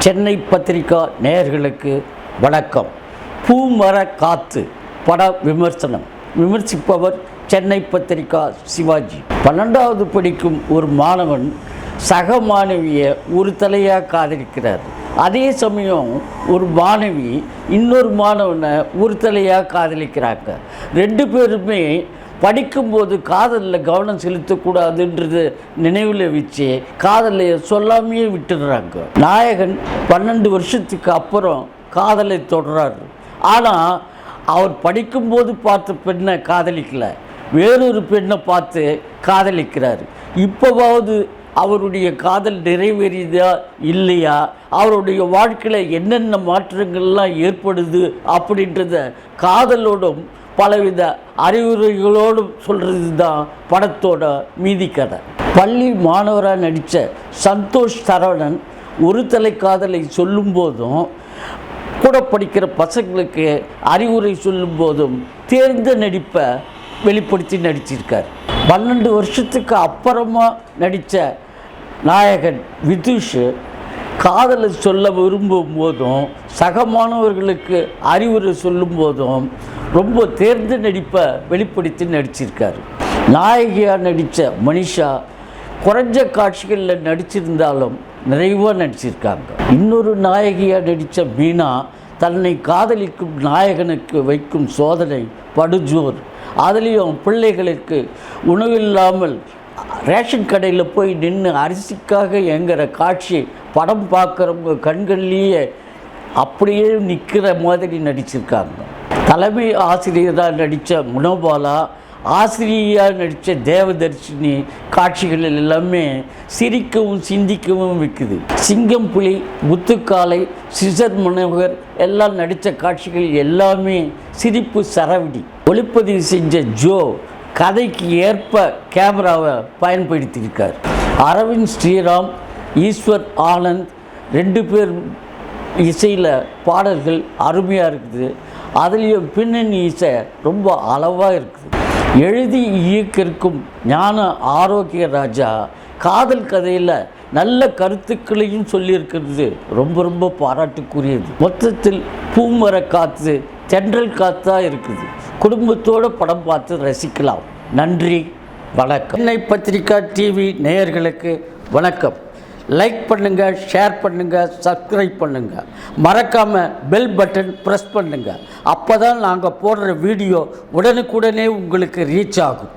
சென்னை பத்திரிகா நேயர்களுக்கு வணக்கம். பூமர காத்து பட விமர்சனம். விமர்சிப்பவர் சென்னை பத்திரிகா சிவாஜி. 12வது படிக்கும் ஒரு மாணவன் சக மாணவியை ஒரு தலையாக காதலிக்கிறார். அதே சமயம் ஒரு மாணவி இன்னொரு மாணவனை ஒரு தலையாக காதலிக்கிறாங்க. ரெண்டு பேருமே படிக்கும்போது காதலில் கவனம் செலுத்தக்கூடாதுன்றது நினைவில் வச்சு காதலையை சொல்லாமையே விட்டுடுறாங்க. நாயகன் 12 வருஷத்துக்கு அப்புறம் காதலை தொடர்றாரு. ஆனால் அவர் படிக்கும்போது பார்த்த பெண்ணை காதலிக்கலை, வேறொரு பெண்ணை பார்த்து காதலிக்கிறார். இப்போவாவது அவருடைய காதல் நிறைவேறியதா இல்லையா, அவருடைய வாழ்க்கையில் என்னென்ன மாற்றங்கள்லாம் ஏற்படுது அப்படின்றத காதலோடும் பலவித அறிவுரைகளோடு சொல்கிறது தான் படத்தோட மீதி கதை. பள்ளி மாணவராக நடித்த சந்தோஷ் சரவணன் ஒரு தலை காதலை சொல்லும்போதும் கூட படிக்கிற பசங்களுக்கு அறிவுரை சொல்லும்போதும் தேர்ந்த நடிப்பை வெளிப்படுத்தி நடிச்சிருக்கார். 12 வருஷத்துக்கு அப்புறமா நடித்த நாயகன் விதுஷ் காதலை சொல்ல விரும்பும் போதும் சக மாணவர்களுக்கு அறிவுரை சொல்லும் போதும் ரொம்ப தேர்ந்த நடிப்பை வெளிப்படுத்தி நடிச்சிருக்கார். நாயகியாக நடித்த மனிஷா குறைஞ்ச காட்சிகளில் நடிச்சிருந்தாலும் நிறைவாக நடிச்சிருக்காங்க. இன்னொரு நாயகியாக நடித்த மீனா தன்னை காதலிக்கும் நாயகனுக்கு வைக்கும் சோதனை படுஜோர். அதுலேயும் பிள்ளைகளுக்கு உணவில்லாமல் ரேஷன் கடையில் போய் நின்று அரிசிக்காக என்கிற காட்சி படம் பார்க்குறவங்க கண்கள்லேயே அப்படியே நிற்கிற மாதிரி நடிச்சிருக்காங்க. தலைமை ஆசிரியராக நடித்த முனபாலா, ஆசிரியராக நடித்த தேவதர்ஷினி காட்சிகளில் எல்லாமே சிரிக்கவும் சிந்திக்கவும் வைக்குது. சிங்கம் புலி, முத்துக்காலை, சிசர் மனோகர் எல்லாம் நடித்த காட்சிகள் எல்லாமே சிரிப்பு சரவடி. ஒளிப்பதிவு செஞ்ச ஜோ கதைக்கு ஏற்ப கேமராவை பயன்படுத்தியிருக்கார். அரவிந்த் ஸ்ரீராம், ஈஸ்வர் ஆனந்த் 2 பேர் இசையில் பாடல்கள் அருமையாக இருக்குது. அதுலேயும் பின்னணி இசை ரொம்ப அளவாக இருக்குது. எழுதி இயக்கியிருக்கும் ஞான ஆரோக்கிய ராஜா காதல் கதையில் நல்ல கருத்துக்களையும் சொல்லியிருக்கிறது ரொம்ப பாராட்டுக்குரியது. மொத்தத்தில் பூமர காற்று தென்றல் காத்தாக இருக்குது. குடும்பத்தோடு படம் பார்த்து ரசிக்கலாம். நன்றி, வணக்கம். சென்னை பத்திரிகா டிவி நேயர்களுக்கு வணக்கம். லைக் பண்ணுங்கள், ஷேர் பண்ணுங்கள், சப்ஸ்கிரைப் பண்ணுங்கள். மறக்காமல் பெல் பட்டன் ப்ரெஸ் பண்ணுங்கள். அப்போ தான் நாங்கள் போடுற வீடியோ உடனுக்குடனே உங்களுக்கு ரீச் ஆகும்.